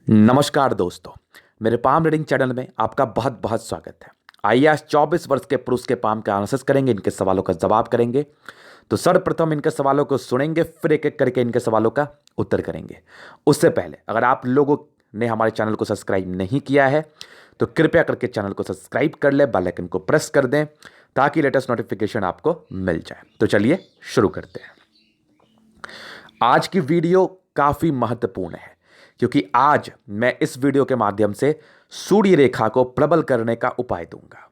नमस्कार दोस्तों, मेरे पाम रीडिंग चैनल में आपका बहुत बहुत स्वागत है। आइए आज 24 वर्ष के पुरुष के पाम का आंसर्स करेंगे, इनके सवालों का जवाब करेंगे। तो सर्वप्रथम इनके सवालों को सुनेंगे, फिर एक एक करके इनके सवालों का उत्तर करेंगे। उससे पहले अगर आप लोगों ने हमारे चैनल को सब्सक्राइब नहीं किया है तो कृपया करके चैनल को सब्सक्राइब कर ले, बेल आइकन को प्रेस कर दें ताकि लेटेस्ट नोटिफिकेशन आपको मिल जाए। तो चलिए शुरू करते हैं। आज की वीडियो काफ़ी महत्वपूर्ण है क्योंकि आज मैं इस वीडियो के माध्यम से सूर्य रेखा को प्रबल करने का उपाय दूंगा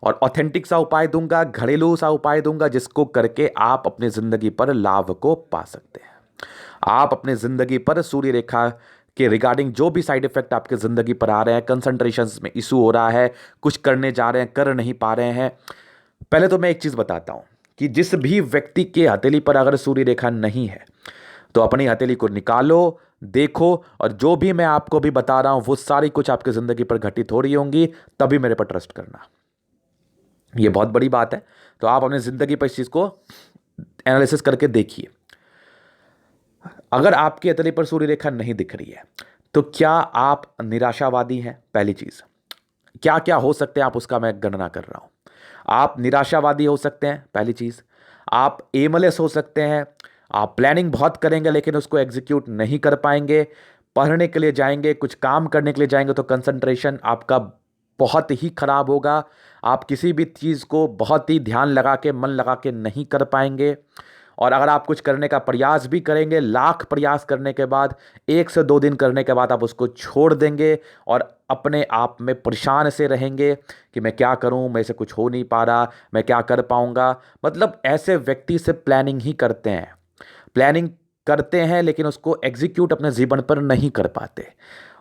और ऑथेंटिक सा उपाय दूंगा, घरेलू सा उपाय दूंगा, जिसको करके आप अपनी जिंदगी पर लाभ को पा सकते हैं। आप अपनी जिंदगी पर सूर्य रेखा के रिगार्डिंग जो भी साइड इफेक्ट आपके जिंदगी पर आ रहे हैं, कंसंट्रेशन में इशू हो रहा है, कुछ करने जा रहे हैं कर नहीं पा रहे हैं। पहले तो मैं एक चीज बताता हूं कि जिस भी व्यक्ति के हथेली पर अगर सूर्य रेखा नहीं है तो अपनी हथेली को निकालो, देखो, और जो भी मैं आपको भी बता रहा हूं वो सारी कुछ आपकी जिंदगी पर घटित हो रही होंगी, तभी मेरे पर ट्रस्ट करना। ये बहुत बड़ी बात है। तो आप अपनी जिंदगी पर इस चीज को एनालिसिस करके देखिए। अगर आपकी हथेली पर सूर्य रेखा नहीं दिख रही है तो क्या आप निराशावादी हैं? पहली चीज, क्या क्या हो सकते हैं आप उसका मैं गणना कर रहा हूं। आप निराशावादी हो सकते हैं, पहली चीज। आप एमलेस हो सकते हैं, आप प्लानिंग बहुत करेंगे लेकिन उसको एग्जीक्यूट नहीं कर पाएंगे। पढ़ने के लिए जाएंगे, कुछ काम करने के लिए जाएंगे तो कंसंट्रेशन आपका बहुत ही खराब होगा। आप किसी भी चीज़ को बहुत ही ध्यान लगा के, मन लगा के नहीं कर पाएंगे। और अगर आप कुछ करने का प्रयास भी करेंगे, लाख प्रयास करने के बाद 1 से 2 दिन करने के बाद आप उसको छोड़ देंगे और अपने आप में परेशान से रहेंगे कि मैं क्या करूं, मेरे से कुछ हो नहीं पा रहा, मैं क्या कर पाऊंगा। मतलब ऐसे व्यक्ति से प्लानिंग ही करते हैं, प्लानिंग करते हैं लेकिन उसको एग्जीक्यूट अपने जीवन पर नहीं कर पाते।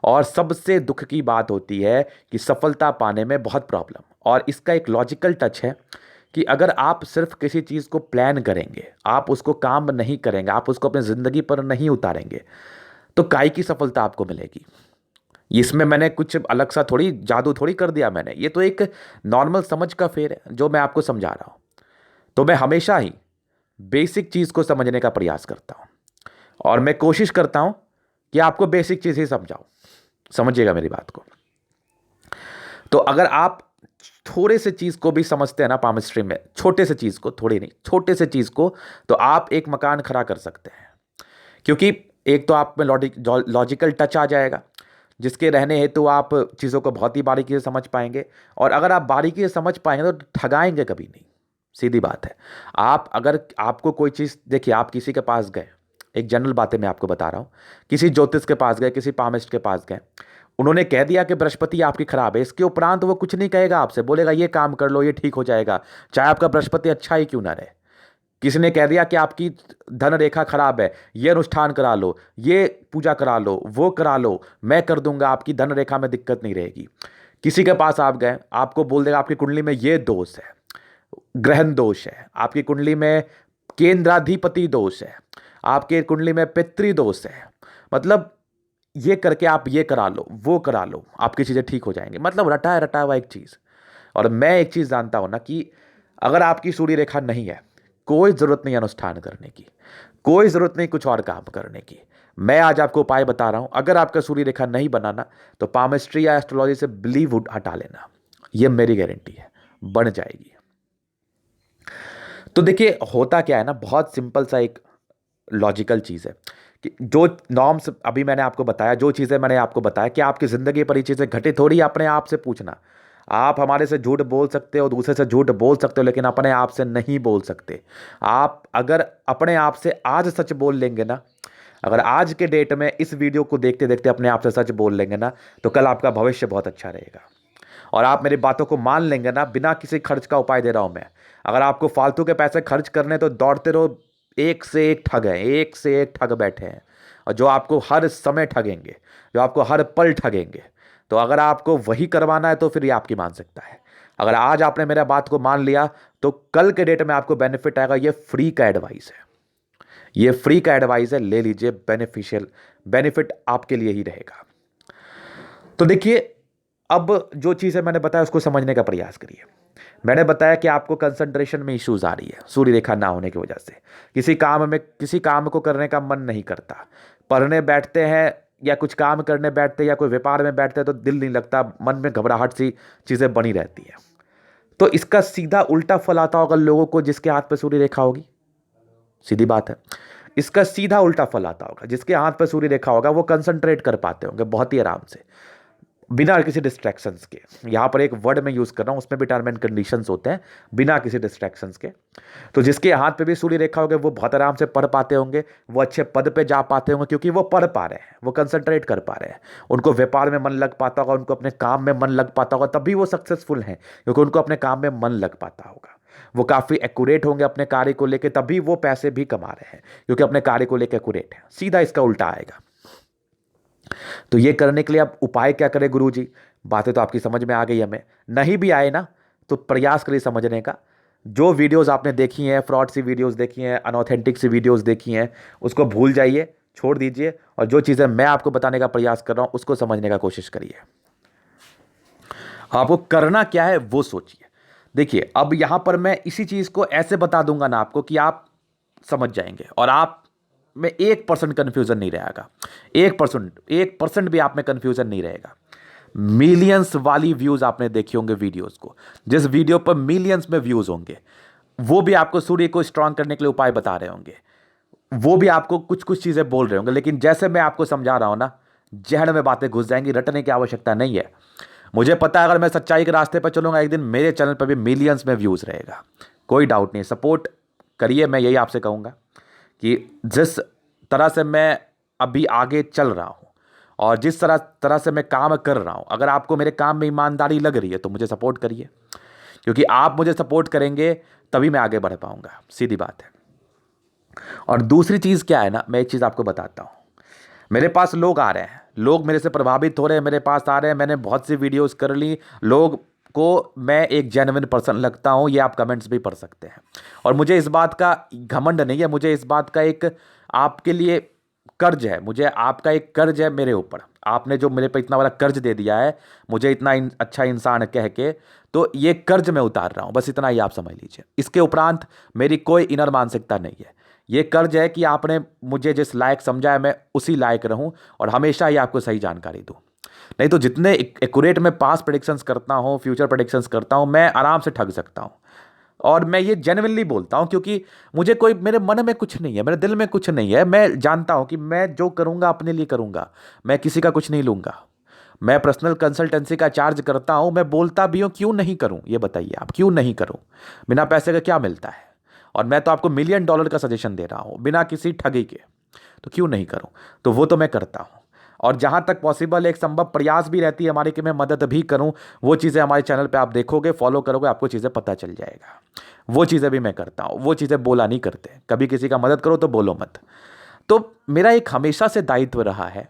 और सबसे दुख की बात होती है कि सफलता पाने में बहुत प्रॉब्लम। और इसका एक लॉजिकल टच है कि अगर आप सिर्फ किसी चीज़ को प्लान करेंगे, आप उसको काम नहीं करेंगे, आप उसको अपनी ज़िंदगी पर नहीं उतारेंगे, तो काय की सफलता आपको मिलेगी। इसमें मैंने कुछ अलग सा थोड़ी जादू थोड़ी कर दिया मैंने, ये तो एक नॉर्मल समझ का फेर है जो मैं आपको समझा रहा हूँ। तो मैं हमेशा ही बेसिक चीज़ को समझने का प्रयास करता हूँ और मैं कोशिश करता हूँ कि आपको बेसिक चीज़ ही समझाऊँ। समझिएगा मेरी बात को। तो अगर आप थोड़े से चीज़ को भी समझते हैं ना पामिस्ट्री में, छोटे से चीज़ को, थोड़ी नहीं, छोटे से चीज़ को, तो आप एक मकान खड़ा कर सकते हैं। क्योंकि एक तो आप में लॉजिकल टच आ जाएगा जिसके रहने हेतु आप चीज़ों को बहुत ही बारीकी से समझ पाएंगे। और अगर आप बारीकी से समझ पाएंगे तो ठगाएंगे कभी नहीं, सीधी बात है। आप अगर आपको कोई चीज़, देखिए आप किसी के पास गए, एक जनरल बातें मैं आपको बता रहा हूँ, किसी ज्योतिष के पास गए, किसी पामिस्ट के पास गए, उन्होंने कह दिया कि बृहस्पति आपकी खराब है, इसके उपरांत वो कुछ नहीं कहेगा आपसे, बोलेगा ये काम कर लो, ये ठीक हो जाएगा, चाहे आपका बृहस्पति अच्छा ही क्यों ना रहे। किसी ने कह दिया कि आपकी धन रेखा खराब है, ये अनुष्ठान करा लो, ये पूजा करा लो, वो करा लो, मैं कर दूंगा, आपकी धन रेखा में दिक्कत नहीं रहेगी। किसी के पास आप गए, आपको बोल देगा आपकी कुंडली में ये दोष है, ग्रहण दोष है, आपकी कुंडली में केंद्राधिपति दोष है, आपके कुंडली में पितृ दोष है, मतलब ये करके आप ये करा लो, वो करा लो, आपकी चीज़ें ठीक हो जाएंगी। मतलब रटा रटा हुआ एक चीज़। और मैं एक चीज़ जानता हूं ना कि अगर आपकी सूर्य रेखा नहीं है, कोई ज़रूरत नहीं अनुष्ठान करने की, कोई ज़रूरत नहीं कुछ और काम करने की। मैं आज आपको उपाय बता रहा हूं। अगर आपका सूर्य रेखा नहीं बनाना तो पामिस्ट्री या एस्ट्रोलॉजी से बिलीव हटा लेना, ये मेरी गारंटी है, बन जाएगी। तो देखिए होता क्या है ना, बहुत सिंपल सा एक लॉजिकल चीज़ है कि जो नॉर्म्स अभी मैंने आपको बताया, जो चीज़ें मैंने आपको बताया कि आपकी ज़िंदगी पर ये चीज़ें घटित हो रही है, अपने आप से पूछना। आप हमारे से झूठ बोल सकते हो, दूसरे से झूठ बोल सकते हो, लेकिन अपने आप से नहीं बोल सकते। आप अगर अपने आप से आज सच बोल लेंगे ना, अगर आज के डेट में इस वीडियो को देखते देखते अपने आप से सच बोल लेंगे ना, तो कल आपका भविष्य बहुत अच्छा रहेगा। और आप मेरी बातों को मान लेंगे ना, बिना किसी खर्च का उपाय दे रहा हूं मैं। अगर आपको फालतू के पैसे खर्च करने तो दौड़ते रहो, एक से एक ठग हैं, एक से एक ठग बैठे हैं, और जो आपको हर समय ठगेंगे, जो आपको हर पल ठगेंगे। तो अगर आपको वही करवाना है तो फिर ये आपकी मानसिकता है। अगर आज आपने मेरा बात को मान लिया तो कल के डेट में आपको बेनिफिट आएगा। ये फ्री का एडवाइस है, ये फ्री का एडवाइस है, ले लीजिए, बेनिफिशियल बेनिफिट आपके लिए ही रहेगा। तो देखिए, अब जो चीज़ें मैंने बताया उसको समझने का प्रयास करिए। मैंने बताया कि आपको कंसंट्रेशन में इश्यूज आ रही है सूर्य रेखा ना होने की वजह से। किसी काम को करने का मन नहीं करता, पढ़ने बैठते हैं या कुछ काम करने बैठते या कोई व्यापार में बैठते तो दिल नहीं लगता, मन में घबराहट सी चीज़ें बनी रहती है। तो इसका सीधा उल्टा फल आता होगा लोगों को जिसके हाथ पे सूर्य रेखा होगी। सीधी बात है, इसका सीधा उल्टा फल आता होगा। जिसके हाथ पे सूर्य रेखा होगा वो कंसंट्रेट कर पाते होंगे बहुत ही आराम से, बिना किसी डिस्ट्रैक्शंस के। यहाँ पर एक वर्ड मैं यूज कर रहा हूँ, उसमें भी टर्म एंड कंडीशंस होते हैं, बिना किसी डिस्ट्रैक्शंस के। तो जिसके हाथ पे भी सूर्य रेखा होगी वो बहुत आराम से पढ़ पाते होंगे, वो अच्छे पद पे जा पाते होंगे, क्योंकि वो पढ़ पा रहे हैं, वो कंसंट्रेट कर पा रहे हैं, उनको व्यापार में मन लग पाता होगा, उनको अपने काम में मन लग पाता होगा, तभी वो सक्सेसफुल हैं, क्योंकि उनको अपने काम में मन लग पाता होगा। वो काफ़ी एक्यूरेट होंगे अपने कार्य को लेकर, तभी वो पैसे भी कमा रहे हैं, क्योंकि अपने कार्य को लेकर एक्यूरेट है। सीधा इसका उल्टा आएगा। तो ये करने के लिए आप उपाय क्या करें गुरुजी? बातें तो आपकी समझ में आ गई, हमें नहीं भी आए ना तो प्रयास करिए समझने का। जो वीडियोस आपने देखी हैं, फ्रॉड सी वीडियोस देखी हैं, अनऑथेंटिक सी वीडियोस देखी हैं, उसको भूल जाइए, छोड़ दीजिए, और जो चीज़ें मैं आपको बताने का प्रयास कर रहा हूं उसको समझने का कोशिश करिए। आपको करना क्या है वो सोचिए। देखिए, अब यहां पर मैं इसी चीज़ को ऐसे बता दूंगा ना आपको कि आप समझ जाएंगे, और आप में 1% कन्फ्यूजन नहीं रहेगा। 1% भी आप में कन्फ्यूजन नहीं रहेगा। मिलियंस वाली व्यूज आपने देखी होंगे वीडियोस को, जिस वीडियो पर मिलियंस में व्यूज होंगे, वो भी आपको सूर्य को स्ट्रांग करने के लिए उपाय बता रहे होंगे, वो भी आपको कुछ कुछ चीजें बोल रहे होंगे, लेकिन जैसे मैं आपको समझा रहा हूं ना, जहन में बातें घुस जाएंगी, रटने की आवश्यकता नहीं है। मुझे पता है अगर मैं सच्चाई के रास्ते पर चलूंगा, एक दिन मेरे चैनल पर भी मिलियंस में व्यूज रहेगा, कोई डाउट नहीं। सपोर्ट करिए, मैं यही आपसे कहूंगा कि जिस तरह से मैं अभी आगे चल रहा हूं और जिस तरह से मैं काम कर रहा हूं, अगर आपको मेरे काम में ईमानदारी लग रही है तो मुझे सपोर्ट करिए, क्योंकि आप मुझे सपोर्ट करेंगे तभी मैं आगे बढ़ पाऊंगा। सीधी बात है। और दूसरी चीज़ क्या है ना, मैं एक चीज़ आपको बताता हूँ। मेरे पास लोग आ रहे हैं, लोग मेरे से प्रभावित हो रहे हैं, मेरे पास आ रहे हैं, मैंने बहुत सी वीडियोस कर ली, लोग को मैं एक जेन्युइन पर्सन लगता हूँ, ये आप कमेंट्स भी पढ़ सकते हैं। और मुझे इस बात का घमंड नहीं है, मुझे इस बात का एक आपके लिए कर्ज है, मुझे आपका एक कर्ज है मेरे ऊपर। आपने जो मेरे पे इतना बड़ा कर्ज दे दिया है, मुझे इतना अच्छा इंसान कह के, तो ये कर्ज मैं उतार रहा हूँ, बस इतना ही आप समझ लीजिए। इसके उपरांत मेरी कोई इनर मानसिकता नहीं है। ये कर्ज है कि आपने मुझे जिस लायक समझा है मैं उसी लायक रहूं और हमेशा ही आपको सही जानकारी दूं। नहीं तो जितने एक्यूरेट मैं पास्ट प्रेडिक्शंस करता हूं, फ्यूचर प्रेडिक्शंस करता हूं, मैं आराम से ठग सकता हूं। और मैं ये जेन्युइनली बोलता हूं, क्योंकि मुझे कोई, मेरे मन में कुछ नहीं है, मेरे दिल में कुछ नहीं है। मैं जानता हूं कि मैं जो करूंगा अपने लिए करूंगा, मैं किसी का कुछ नहीं लूंगा। मैं पर्सनल कंसल्टेंसी का चार्ज करता हूं, मैं बोलता भी हूं, क्यों नहीं करूं ये बताइए आप, क्यों नहीं करूं? बिना पैसे का क्या मिलता है? और मैं तो आपको $1 मिलियन का सजेशन दे रहा हूं बिना किसी ठगी के, तो क्यों नहीं करूं? तो वो तो मैं करता हूं। और जहां तक पॉसिबल एक संभव प्रयास भी रहती है हमारी कि मैं मदद भी करूं, वो चीज़ें हमारे चैनल पे आप देखोगे, फॉलो करोगे, आपको चीज़ें पता चल जाएगा। वो चीज़ें भी मैं करता हूं, वो चीज़ें बोला नहीं करते। कभी किसी का मदद करो तो बोलो मत। तो मेरा एक हमेशा से दायित्व रहा है,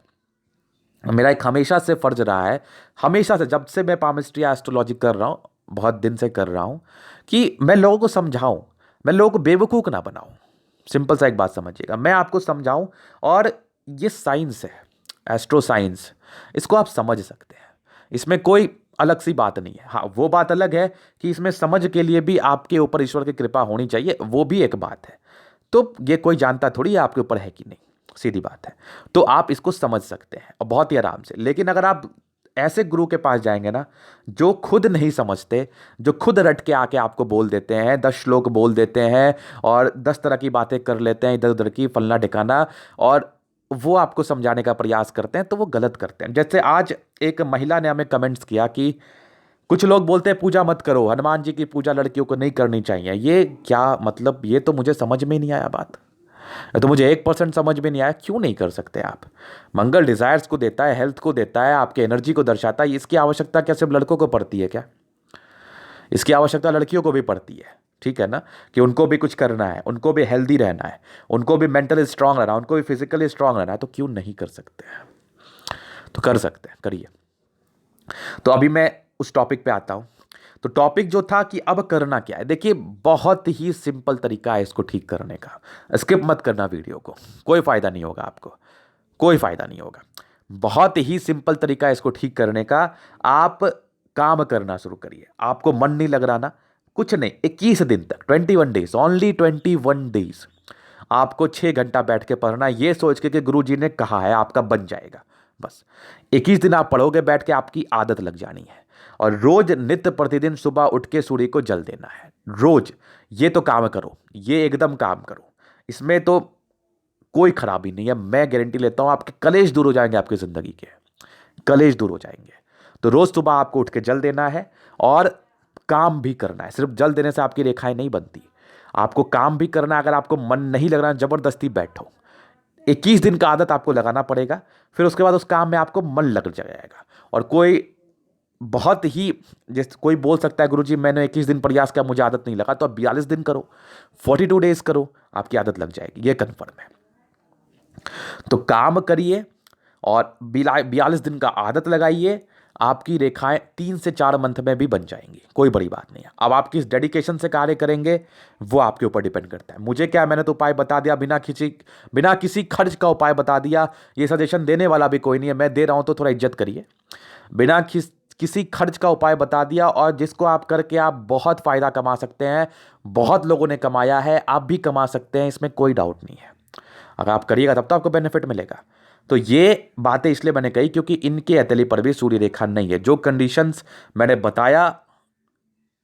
मेरा एक हमेशा से फर्ज रहा है, हमेशा से, जब से मैं पामिस्ट्री एस्ट्रोलॉजी कर रहा हूँ, बहुत दिन से कर रहा हूँ, कि मैं लोगों को समझाऊं, मैं लोगों को बेवकूफ़ ना बनाऊं। सिंपल सा एक बात समझिएगा, मैं आपको समझाऊं। और ये साइंस है, एस्ट्रो साइंस, इसको आप समझ सकते हैं, इसमें कोई अलग सी बात नहीं है। हाँ, वो बात अलग है कि इसमें समझ के लिए भी आपके ऊपर ईश्वर की कृपा होनी चाहिए, वो भी एक बात है। तो ये कोई जानता थोड़ी है आपके ऊपर है कि नहीं, सीधी बात है। तो आप इसको समझ सकते हैं और बहुत ही आराम से। लेकिन अगर आप ऐसे गुरु के पास जाएंगे ना, जो खुद नहीं समझते, जो खुद रट के आके आपको बोल देते हैं, 10 श्लोक बोल देते हैं और 10 तरह की बातें कर लेते हैं इधर उधर की, फलना ठिकाना, और वो आपको समझाने का प्रयास करते हैं, तो वो गलत करते हैं। जैसे आज एक महिला ने हमें कमेंट्स किया कि कुछ लोग बोलते हैं पूजा मत करो, हनुमान जी की पूजा लड़कियों को नहीं करनी चाहिए। ये क्या मतलब? ये तो मुझे समझ में नहीं आया बात, तो मुझे 1% समझ में नहीं आया। क्यों नहीं कर सकते आप? मंगल डिजायर्स को देता है, हेल्थ को देता है, आपके एनर्जी को दर्शाता है। इसकी आवश्यकता क्या सिर्फ लड़कों को पड़ती है क्या? इसकी आवश्यकता लड़कियों को भी पड़ती है, ठीक है ना, कि उनको भी कुछ करना है, उनको भी हेल्दी रहना है, उनको भी मेंटली स्ट्रांग रहना है, उनको भी फिजिकली स्ट्रांग रहना है। तो क्यों नहीं कर सकते हैं? तो कर सकते हैं, करिए। तो अभी मैं उस टॉपिक पे आता हूं। तो टॉपिक जो था कि अब करना क्या है, देखिए बहुत ही सिंपल तरीका है इसको ठीक करने का। स्किप मत करना वीडियो को, कोई फायदा नहीं होगा आपको, कोई फायदा नहीं होगा। बहुत ही सिंपल तरीका है इसको ठीक करने का। आप काम करना शुरू करिए। आपको मन नहीं लग रहा ना, कुछ नहीं, 21 दिन तक, 21 डेज, ओनली 21 डेज, आपको 6 घंटा बैठ के पढ़ना, ये सोच के कि गुरु जी ने कहा है, आपका बन जाएगा। बस 21 दिन आप पढ़ोगे बैठ के, आपकी आदत लग जानी है। और रोज नित्य प्रतिदिन सुबह उठ के सूर्य को जल देना है रोज। ये तो काम करो, ये एकदम काम करो, इसमें तो कोई खराबी नहीं है। मैं गारंटी लेता हूं आपके कलेश दूर हो जाएंगे, आपकी जिंदगी के कलेश दूर हो जाएंगे। तो रोज सुबह आपको उठ के जल देना है और काम भी करना है। सिर्फ जल देने से आपकी रेखाएं नहीं बनती, आपको काम भी करना है। अगर आपको मन नहीं लग रहा, जबरदस्ती बैठो, 21 दिन का आदत आपको लगाना पड़ेगा। फिर उसके बाद उस काम में आपको मन लग जाएगा। और कोई बहुत ही, जैसे कोई बोल सकता है गुरुजी मैंने 21 दिन प्रयास किया मुझे आदत नहीं लगा, तो आप 42 दिन करो, 42 डेज करो, आपकी आदत लग जाएगी, ये कन्फर्म है। तो काम करिए और 42 दिन का आदत लगाइए, आपकी रेखाएं 3 से 4 मंथ में भी बन जाएंगी, कोई बड़ी बात नहीं है। अब आप किस डेडिकेशन से कार्य करेंगे वो आपके ऊपर डिपेंड करता है। मुझे क्या, मैंने तो उपाय बता दिया, बिना किसी खर्च का उपाय बता दिया। ये सजेशन देने वाला भी कोई नहीं है, मैं दे रहा हूं तो थोड़ा इज्जत करिए। बिना किसी खर्च का उपाय बता दिया, और जिसको आप करके आप बहुत फायदा कमा सकते हैं। बहुत लोगों ने कमाया है, आप भी कमा सकते हैं, इसमें कोई डाउट नहीं है। अगर आप करिएगा तब तो आपको बेनिफिट मिलेगा। तो ये बातें इसलिए मैंने कही क्योंकि इनके हथेली पर भी सूर्य रेखा नहीं है। जो कंडीशंस मैंने बताया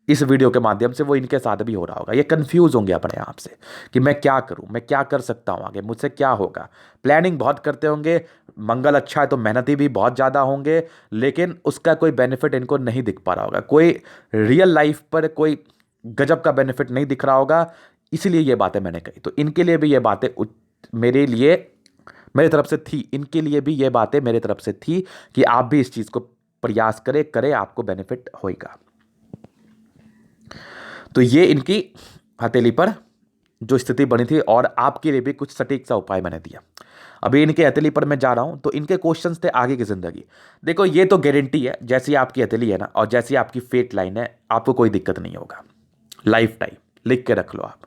इस वीडियो के माध्यम से वो इनके साथ भी हो रहा होगा। ये कंफ्यूज होंगे अपने आप से कि मैं क्या करूं, मैं क्या कर सकता हूं आगे, मुझसे क्या होगा। प्लानिंग बहुत करते होंगे, मंगल अच्छा है तो मेहनती भी बहुत ज़्यादा होंगे, लेकिन उसका कोई बेनिफिट इनको नहीं दिख पा रहा होगा। कोई रियल लाइफ पर कोई गजब का बेनिफिट नहीं दिख रहा होगा, इसीलिए ये बातें मैंने कही। तो इनके लिए भी ये बातें मेरी तरफ से थी, इनके लिए भी ये बातें मेरी तरफ से थी कि आप भी इस चीज़ को प्रयास करें, आपको बेनिफिट होगा। तो ये इनकी हथेली पर जो स्थिति बनी थी, और आपके लिए भी कुछ सटीक सा उपाय मैंने दिया। अभी इनके हथेली पर मैं जा रहा हूं, तो इनके क्वेश्चंस थे आगे की जिंदगी। देखो ये तो गारंटी है, जैसी आपकी हथेली है ना और जैसी आपकी फेट लाइन है, आपको कोई दिक्कत नहीं होगा लाइफ टाइम। लिख के रख लो आप।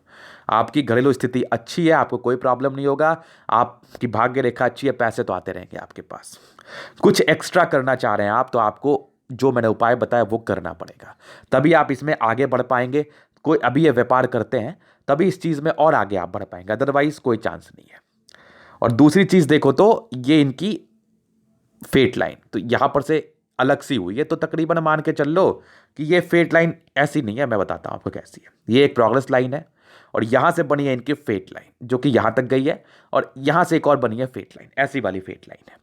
आपकी घरेलू स्थिति अच्छी है, आपको कोई प्रॉब्लम नहीं होगा। आपकी भाग्य रेखा अच्छी है, पैसे तो आते रहेंगे आपके पास। कुछ एक्स्ट्रा करना चाह रहे हैं आप, तो आपको जो मैंने उपाय बताया वो करना पड़ेगा, तभी आप इसमें आगे बढ़ पाएंगे। कोई अभी ये व्यापार करते हैं तभी इस चीज़ में और आगे आप बढ़ पाएंगे, अदरवाइज कोई चांस नहीं है। और दूसरी चीज़ देखो तो ये इनकी फेट लाइन तो यहां पर से अलग सी हुई है, तो तकरीबन मान के चल लो कि ये फेट लाइन ऐसी नहीं है। मैं बताता हूं आपको कैसी है। ये एक प्रोग्रेस लाइन है और यहां से बनी है इनकी फेट लाइन जो कि यहां तक गई है, और यहां से एक और बनी है फेट लाइन, ऐसी वाली फेट लाइन है।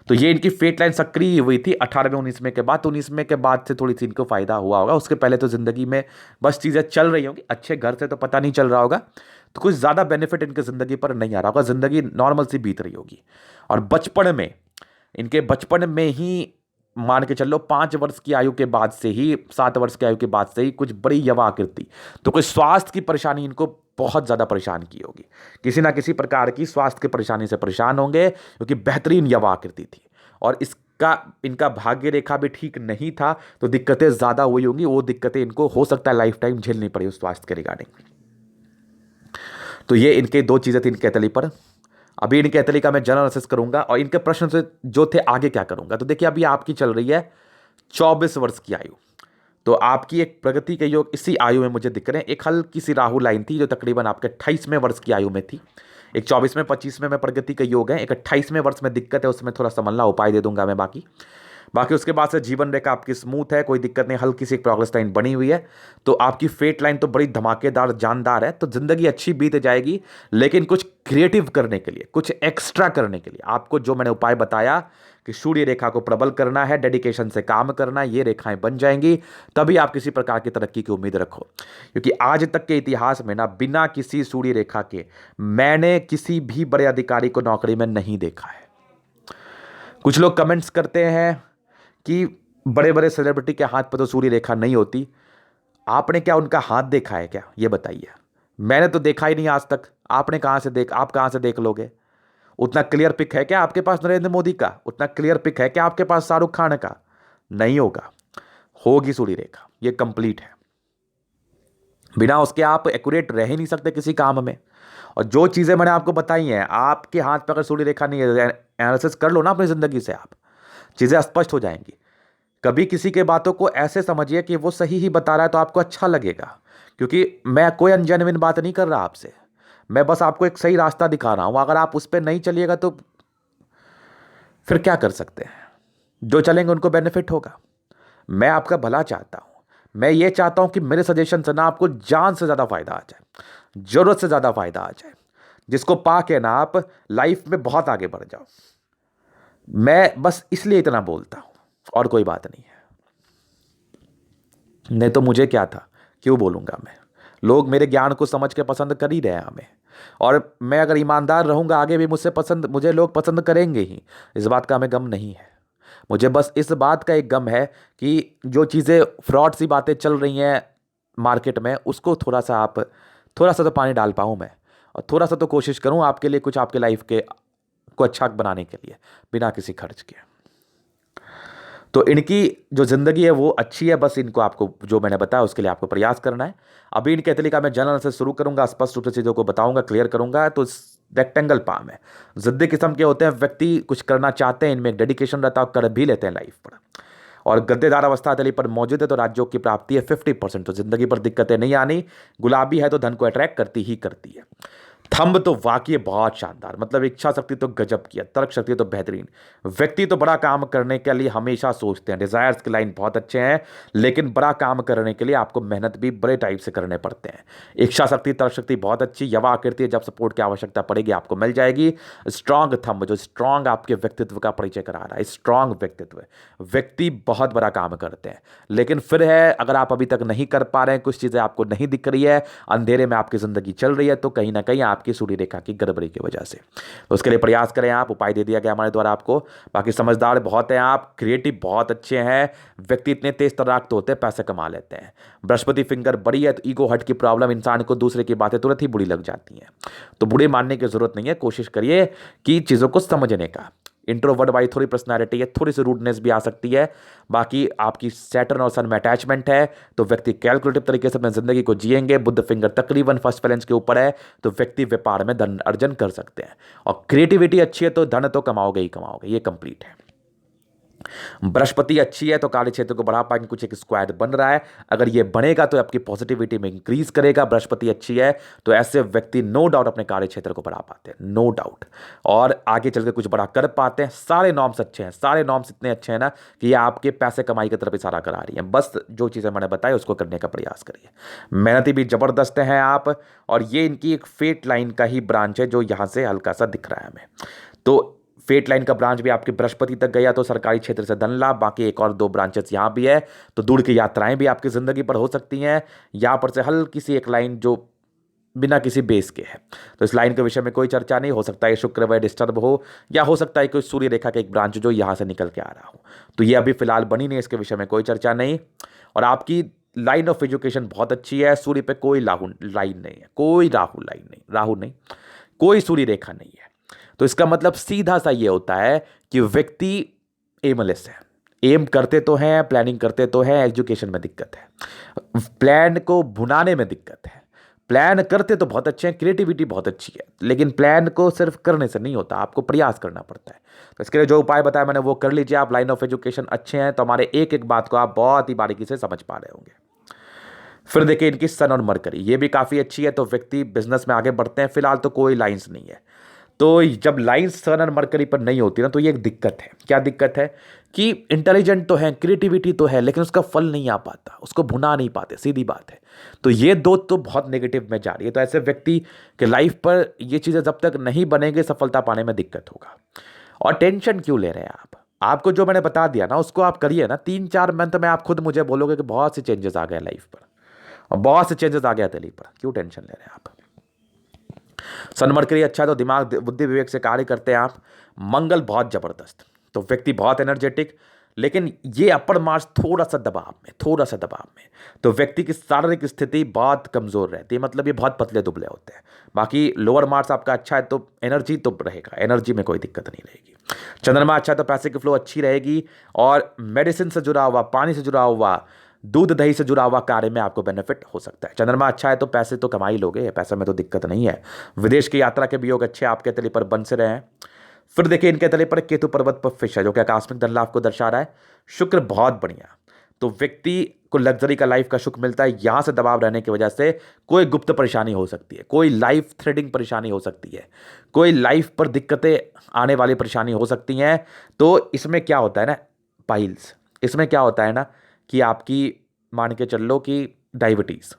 तो ये इनकी फेट लाइन सक्रिय हुई थी 18वें 19वें के बाद। तो 19वें के बाद से थोड़ी सी इनको फायदा हुआ होगा, उसके पहले तो जिंदगी में बस चीज़ें चल रही होंगी। अच्छे घर से तो पता नहीं चल रहा होगा, तो कुछ ज़्यादा बेनिफिट इनकी ज़िंदगी पर नहीं आ रहा होगा, ज़िंदगी नॉर्मल सी बीत रही होगी। और बचपन में, इनके बचपन में ही मान के चलो 5 वर्ष की आयु के बाद से ही, 7 वर्ष की आयु के बाद से ही कुछ बड़ी युवा आकृति, तो कोई स्वास्थ्य की परेशानी इनको बहुत ज़्यादा परेशान की होगी। किसी ना किसी प्रकार की स्वास्थ्य की परेशानी से परेशान होंगे, क्योंकि बेहतरीन युवा आकृति थी और इनका भाग्य रेखा भी ठीक नहीं था, तो दिक्कतें ज़्यादा हुई होंगी। वो दिक्कतें इनको हो सकता है लाइफ टाइम झेलनी पड़ी उस स्वास्थ्य के रिगार्डिंग। तो ये इनके 2 चीज़ें थी इनके हथेली पर। अभी इनके हथेली का मैं जनरल असेस करूंगा और इनके प्रश्न से जो थे आगे क्या करूंगा। तो देखिए अभी आपकी चल रही है 24 वर्ष की आयु, तो आपकी एक प्रगति के योग इसी आयु में मुझे दिख रहे हैं। एक हल्की सी राहु लाइन थी जो तकरीबन आपके 28वें वर्ष की आयु में थी। एक 24वें 25वें में प्रगति का योग है, एक 28वें वर्ष में दिक्कत है, उसमें थोड़ा संभलना, उपाय दे दूंगा मैं। बाकी उसके बाद से जीवन रेखा आपकी स्मूथ है, कोई दिक्कत नहीं, हल्की सी एक प्रोग्रेस लाइन बनी हुई है। तो आपकी फेट लाइन तो बड़ी धमाकेदार जानदार है, तो जिंदगी अच्छी बीत जाएगी। लेकिन कुछ क्रिएटिव करने के लिए, कुछ एक्स्ट्रा करने के लिए आपको जो मैंने उपाय बताया कि सूर्य रेखा को प्रबल करना है, डेडिकेशन से काम करना है, ये रेखाएं बन जाएंगी, तभी आप किसी प्रकार की तरक्की की उम्मीद रखो। क्योंकि आज तक के इतिहास में ना, बिना किसी सूर्य रेखा के मैंने किसी भी बड़े अधिकारी को नौकरी में नहीं देखा है। कुछ लोग कमेंट्स करते हैं कि बड़े बड़े सेलिब्रिटी के हाथ पर तो सूर्य रेखा नहीं होती। आपने क्या उनका हाथ देखा है क्या, ये बताइए। मैंने तो देखा ही नहीं आज तक। आप कहां से देख लोगे? उतना क्लियर पिक है क्या आपके पास नरेंद्र मोदी का? उतना क्लियर पिक है क्या आपके पास शाहरुख खान का? नहीं होगा। होगी सूर्य रेखा, ये कंप्लीट है। बिना उसके आप एक्यूरेट रह ही नहीं सकते किसी काम में। और जो चीजें मैंने आपको बताई हैं, आपके हाथ पर अगर सूर्य रेखा नहीं है, एनालिसिस कर लो ना अपनी जिंदगी से, आप चीजें स्पष्ट हो जाएंगी। कभी किसी के बातों को ऐसे समझिए कि वो सही ही बता रहा है, तो आपको अच्छा लगेगा। क्योंकि मैं कोई अनजेन्युइन बात नहीं कर रहा आपसे, मैं बस आपको एक सही रास्ता दिखा रहा हूं। अगर आप उस पर नहीं चलिएगा तो फिर क्या कर सकते हैं? जो चलेंगे उनको बेनिफिट होगा। मैं आपका भला चाहता हूं। मैं ये चाहता हूं कि मेरे सजेशन से ना आपको जान से ज्यादा फायदा आ जाए, जरूरत से ज्यादा फायदा आ जाए, जिसको पा के ना आप लाइफ में बहुत आगे बढ़ जाओ। मैं बस इसलिए इतना बोलता हूं, और कोई बात नहीं है। नहीं तो मुझे क्या था, क्यों बोलूंगा मैं? लोग मेरे ज्ञान को समझ के पसंद कर ही रहे हैं हमें, और मैं अगर ईमानदार रहूंगा आगे भी मुझे लोग पसंद करेंगे ही। इस बात का हमें गम नहीं है। मुझे बस इस बात का एक गम है कि जो चीज़ें फ्रॉड सी बातें चल रही हैं मार्केट में, उसको थोड़ा सा तो पानी डाल पाऊँ मैं, और थोड़ा सा तो कोशिश करूँ आपके लिए, कुछ आपके लाइफ के को अच्छा बनाने के लिए, बिना किसी खर्च के। तो इनकी जो ज़िंदगी है वो अच्छी है, बस इनको आपको जो मैंने बताया उसके लिए आपको प्रयास करना है। अभी इनके तरीका मैं जनरल से शुरू करूंगा, स्पष्ट रूप से चीज़ों को बताऊंगा, क्लियर करूंगा। तो रेक्टेंगल पाम है, जिद्दी किस्म के होते हैं व्यक्ति, कुछ करना चाहते हैं, इनमें एक डेडिकेशन रहता है, कर भी लेते हैं लाइफ पर। और गद्देदार अवस्था तली पर मौजूद है तो राज्यों की प्राप्ति है 50%, तो जिंदगी पर दिक्कतें नहीं आनी। गुलाबी है तो धन को अट्रैक्ट करती ही करती है। थंब तो वाकई बहुत शानदार, मतलब इच्छा शक्ति तो गजब की है, तर्क शक्ति तो बेहतरीन। व्यक्ति तो बड़ा काम करने के लिए हमेशा सोचते हैं, डिजायर्स की लाइन बहुत अच्छे हैं, लेकिन बड़ा काम करने के लिए आपको मेहनत भी बड़े टाइप से करने पड़ते हैं। इच्छा शक्ति तर्क शक्ति बहुत अच्छी, यवा आकृति है, जब सपोर्ट की आवश्यकता पड़ेगी आपको मिल जाएगी। स्ट्रांग थंब, जो स्ट्रांग आपके व्यक्तित्व का परिचय करा रहा है, स्ट्रांग व्यक्तित्व। व्यक्ति बहुत बड़ा काम करते हैं, लेकिन फिर है अगर आप अभी तक नहीं कर पा रहे हैं, कुछ चीजें आपको नहीं दिख रही है, अंधेरे में आपकी जिंदगी चल रही है, तो कहीं ना कहीं आपकी सूर्य रेखा की गड़बड़ी की वजह से। तो उसके लिए प्रयास करें आप, उपाय दे दिया गया हमारे द्वारा आपको। बाकी समझदार बहुत हैं आप, क्रिएटिव बहुत अच्छे हैं, व्यक्ति इतने तेज तर्राक तो होते हैं, पैसे कमा लेते हैं। बृहस्पति फिंगर बड़ी है तो ईगो हट की प्रॉब्लम, इंसान को दूसरे की बातें तुरंत ही बुरी लग जाती हैं। तो बुरे मानने की जरूरत नहीं है, कोशिश करिए कि चीजों को समझने का। इंट्रोवर्ट वाली थोड़ी पर्सनालिटी है, थोड़ी सी रूडनेस भी आ सकती है। बाकी आपकी सैटर्न और सन में अटैचमेंट है, तो व्यक्ति कैलकुलेटिव तरीके से अपनी जिंदगी को जिएंगे। बुध फिंगर तकरीबन फर्स्ट बैलेंस के ऊपर है, तो व्यक्ति व्यापार में धन अर्जन कर सकते हैं। और क्रिएटिविटी अच्छी है तो धन तो कमाओगे ही कमाओगे, ये कंप्लीट है। बृहस्पति अच्छी है तो कार्य क्षेत्र को बढ़ा पाएंगे, कुछ एक स्क्वायर बन रहा है, अगर ये बनेगा तो आपकी पॉजिटिविटी में इंक्रीज करेगा। बृहस्पति अच्छी है तो ऐसे व्यक्ति नो डाउट अपने कार्य क्षेत्र को बढ़ा पाते हैं, नो डाउट, और आगे चलकर कुछ बड़ा कर पाते हैं। सारे नॉर्म्स अच्छे हैं, सारे नॉर्म्स इतने अच्छे हैं ना कि ये आपके पैसे कमाई की तरफ इशारा करा रही है। बस जो चीज़ें मैंने बताई उसको करने का प्रयास करिए। मेहनती भी जबरदस्त हैं आप, और ये इनकी एक फेट लाइन का ही ब्रांच है जो यहां से हल्का सा दिख रहा है हमें। तो फेट लाइन का ब्रांच भी आपके बृहस्पति तक गया तो सरकारी क्षेत्र से धन लाभ। बाकी एक और दो ब्रांचेस यहां भी है, तो दूर की यात्राएं भी आपकी जिंदगी पर हो सकती हैं। यहां पर से हल्की सी एक लाइन जो बिना किसी बेस के है, तो इस लाइन के विषय में कोई चर्चा नहीं हो सकता है, शुक्र वह डिस्टर्ब हो, या हो सकता है कोई सूर्य रेखा का एक ब्रांच जो यहां से निकल के आ रहा हो, तो ये अभी फिलहाल बनी नहीं, इसके विषय में कोई चर्चा नहीं। और आपकी लाइन ऑफ एजुकेशन बहुत अच्छी है, सूर्य पे कोई लाइन नहीं है, कोई राहु नहीं, कोई सूर्य रेखा नहीं है। तो इसका मतलब सीधा सा ये होता है कि व्यक्ति एमलेस है, एम करते तो हैं, प्लानिंग करते तो हैं, एजुकेशन में दिक्कत है, प्लान को भुनाने में दिक्कत है। प्लान करते तो बहुत अच्छे हैं, क्रिएटिविटी बहुत अच्छी है, लेकिन प्लान को सिर्फ करने से नहीं होता, आपको प्रयास करना पड़ता है। तो इसके लिए जो उपाय बताया मैंने वो कर लीजिए आप। लाइन ऑफ एजुकेशन अच्छे हैं तो हमारे एक एक बात को आप बहुत ही बारीकी से समझ पा रहे होंगे। फिर देखिए इनकी सन और मरकरी, ये भी काफी अच्छी है, तो व्यक्ति बिजनेस में आगे बढ़ते हैं। फिलहाल तो कोई लाइंस नहीं है, तो जब लाइंस सन और मरकरी पर नहीं होती ना तो ये एक दिक्कत है। क्या दिक्कत है कि इंटेलिजेंट तो है, क्रिएटिविटी तो है, लेकिन उसका फल नहीं आ पाता, उसको भुना नहीं पाते, सीधी बात है। तो ये दो तो बहुत नेगेटिव में जा रही है, तो ऐसे व्यक्ति के लाइफ पर ये चीज़ें जब तक नहीं बनेंगे सफलता पाने में दिक्कत होगा। और टेंशन क्यों ले रहे हैं आप? आपको जो मैंने बता दिया ना उसको आप करिए ना, 3-4 मंथ में आप खुद मुझे बोलोगे कि बहुत से चेंजेस आ गए लाइफ पर, और बहुत से चेंजेस आ गया दिल्ली पर। क्यों टेंशन ले रहे हैं आप? सन मरकरी अच्छा है तो दिमाग बुद्धि विवेक से कार्य करते हैं आप। मंगल बहुत जबरदस्त, तो व्यक्ति बहुत एनर्जेटिक, लेकिन ये अपर मार्स थोड़ा सा दबाव में, तो व्यक्ति की शारीरिक स्थिति बहुत कमजोर रहती है, मतलब ये बहुत पतले दुबले होते हैं। बाकी लोअर मार्स आपका अच्छा है तो एनर्जी तो रहेगा, एनर्जी में कोई दिक्कत नहीं रहेगी। चंद्रमा अच्छा है तो पैसे की फ्लो अच्छी रहेगी, और मेडिसिन से जुड़ा हुआ, पानी से जुड़ा हुआ, दूध दही से जुड़ा हुआ कार्य में आपको बेनिफिट हो सकता है। चंद्रमा अच्छा है तो पैसे तो कमा ही लोगे, पैसे में तो दिक्कत नहीं है। विदेश की यात्रा के भी योग अच्छे आपके तले पर बन से रहे हैं। फिर देखिए इनके तले पर केतु पर्वत पर फिश है जो कि आकस्मिक धन लाभ को दर्शा रहा है। शुक्र बहुत बढ़िया, तो व्यक्ति को लग्जरी का लाइफ का सुख मिलता है। यहां से दबाव रहने की वजह से कोई गुप्त परेशानी हो सकती है, कोई लाइफ थ्रेडिंग परेशानी हो सकती है, कोई लाइफ पर दिक्कतें आने वाली परेशानी हो सकती हैं। तो इसमें क्या होता है ना पाइल्स, इसमें क्या होता है ना कि आपकी मान के चल लो कि डायबिटीज़,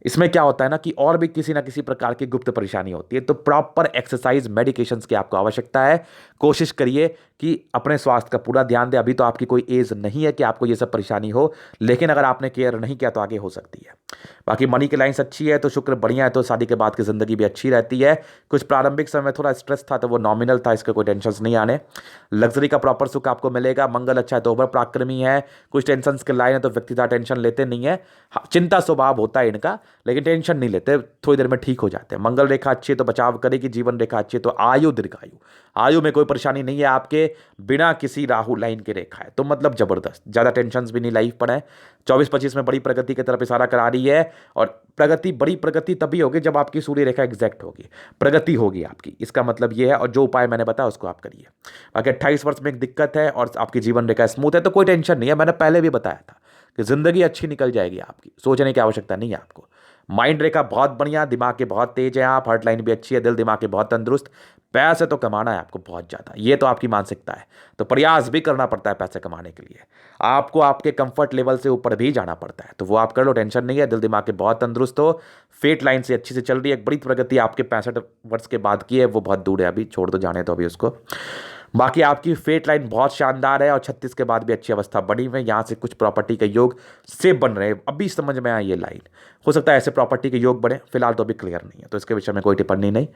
इसमें क्या होता है ना कि और भी किसी ना किसी प्रकार की गुप्त परेशानी होती है। तो प्रॉपर एक्सरसाइज मेडिकेशंस की आपको आवश्यकता है। कोशिश करिए कि अपने स्वास्थ्य का पूरा ध्यान दें। अभी तो आपकी कोई एज नहीं है कि आपको ये सब परेशानी हो, लेकिन अगर आपने केयर नहीं किया तो आगे हो सकती है। बाकी मनी की लाइन्स अच्छी है तो शुक्र बढ़िया है, तो शादी के बाद की जिंदगी भी अच्छी रहती है। कुछ प्रारंभिक समय थोड़ा स्ट्रेस था तो वो नॉमिनल था, इसके कोई टेंशन नहीं आने। लग्जरी का प्रॉपर सुख आपको मिलेगा। मंगल अच्छा है तो ओवर पराक्रमी है। कुछ टेंशन के लाइन है तो व्यक्ति ज़्यादा टेंशन लेते नहीं है। हाँ, चिंता स्वभाव होता है इनका, लेकिन टेंशन नहीं लेते, थोड़ी देर में ठीक हो जाते हैं। मंगल रेखा अच्छी है तो बचाव करेगी। जीवन रेखा अच्छी है तो आयु दीर्घायु, आयु में कोई परेशानी नहीं है आपके, बिना किसी राहु लाइन के रेखा है तो मतलब जबरदस्त, ज़्यादा टेंशन भी नहीं लाइफ पर है। 24-25 में बड़ी प्रगति की तरफ इशारा करा रही है। और प्रगति, बड़ी प्रगति तभी होगी जब आपकी सूर्य रेखा एग्जैक्ट होगी, प्रगति होगी आपकी, इसका मतलब ये है। और जो उपाय मैंने बताया उसको आप करिए। बाकी 28 वर्ष में एक दिक्कत है और आपकी जीवन रेखा स्मूथ है तो कोई टेंशन नहीं है। मैंने पहले भी बताया था कि जिंदगी अच्छी निकल जाएगी आपकी, सोचने की आवश्यकता नहीं है आपको। माइंड रेखा बहुत बढ़िया, दिमाग के बहुत तेज है आप, हार्ट लाइन भी अच्छी है, दिल दिमाग के बहुत तंदुरुस्त। पैसे तो कमाना है आपको बहुत ज़्यादा, ये तो आपकी मानसिकता है, तो प्रयास भी करना पड़ता है पैसे कमाने के लिए। आपको आपके कंफर्ट लेवल से ऊपर भी जाना पड़ता है, तो वो आप कर लो, टेंशन नहीं है। दिल दिमाग के बहुत तंदुरुस्त हो, फेट लाइन से अच्छी से चल रही है। एक बड़ी प्रगति आपके 65 वर्ष के बाद की है, वो बहुत दूर है अभी, छोड़ दो जाने तो अभी उसको। बाकी आपकी फेट लाइन बहुत शानदार है और 36 के बाद भी अच्छी अवस्था बनी हुई है। यहाँ से कुछ प्रॉपर्टी के योग से बन रहे हैं, अभी समझ में आया ये लाइन। हो सकता है ऐसे प्रॉपर्टी के योग बने, फिलहाल तो अभी क्लियर नहीं है, तो इसके विषय में कोई टिप्पणी नहीं।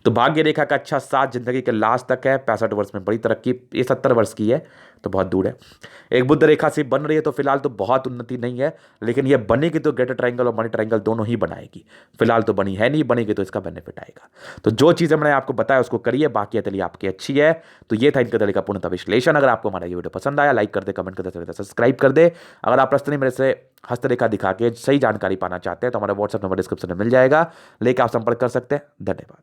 तो भाग्य रेखा का अच्छा साथ जिंदगी के लास्ट तक है। 65 वर्ष में बड़ी तरक्की, ये 70 वर्ष की है तो बहुत दूर है। एक बुध रेखा से बन रही है तो फिलहाल तो बहुत उन्नति नहीं है, लेकिन ये बनेगी तो ग्रेटर ट्रायंगल और मनी ट्रायंगल दोनों ही बनाएगी। फिलहाल तो बनी है नहीं, बनेगी तो इसका बेनिफिट आएगा। तो जो चीज़ें मैंने आपको बताया उसको करिए, बाकी अतली आपकी अच्छी है। तो ये था इनके दल का पूर्णतः विश्लेषण। अगर आपको हमारा ये वीडियो पसंद आया, लाइक कर दे, कमेंट कर दे, सब्सक्राइब कर दे। अगर आप प्रश्न मेरे से हस्तरेखा दिखा के सही जानकारी पाना चाहते हैं तो हमारा व्हाट्सएप नंबर डिस्क्रिप्शन में मिल जाएगा, लेकर आप संपर्क कर सकते हैं। धन्यवाद।